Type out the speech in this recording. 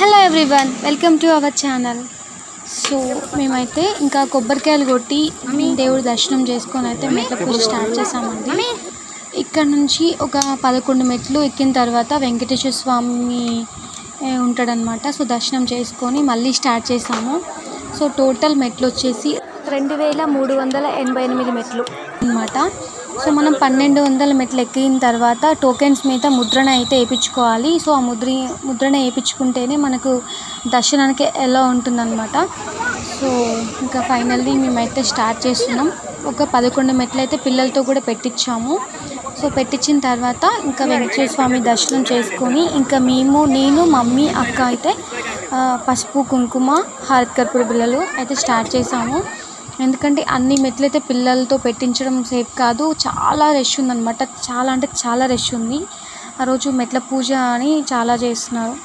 Hello everyone, welcome to our channel. So మేమైతే ఇంకా కొబ్బరికాయలు కొట్టి దేవుడి దర్శనం చేసుకొని అయితే మెట్ల పూజ స్టార్ట్ చేసామండి. ఇక్కడ నుంచి ఒక 11 మెట్లు ఎక్కిన తర్వాత వెంకటేశ్వర స్వామి ఉంటాడనమాట. సో దర్శనం చేసుకొని మళ్ళీ స్టార్ట్ చేసాము. సో టోటల్ మెట్లు వచ్చేసి 2388 మెట్లు అనమాట. సో మనం 1200 మెట్లు ఎక్కిన తర్వాత టోకెన్స్ మీద ముద్రణ అయితే వేయించుకోవాలి. సో ఆ ముద్రణ వేయించుకుంటేనే మనకు దర్శనానికి ఎలా ఉంటుందన్నమాట. సో ఇంకా ఫైనల్లీ మేమైతే స్టార్ట్ చేస్తున్నాం. ఒక 11 మెట్లు అయితే పిల్లలతో కూడా పెట్టించాము. సో పెట్టించిన తర్వాత ఇంకా వెంకటేశ్వర స్వామి దర్శనం చేసుకొని ఇంకా నేను మమ్మీ అక్క అయితే పసుపు కుంకుమ హారతి కర్పూర బిళ్ళలు అయితే స్టార్ట్ చేసాము. ఎందుకంటే అన్ని మెట్లు అయితే పిల్లలతో పెట్టించడం సేఫ్ కాదు. చాలా రష్ ఉందన్నమాట. చాలా అంటే చాలా రష్ ఉంది. ఆ రోజు మెట్ల పూజ అని చాలా చేస్తున్నారు.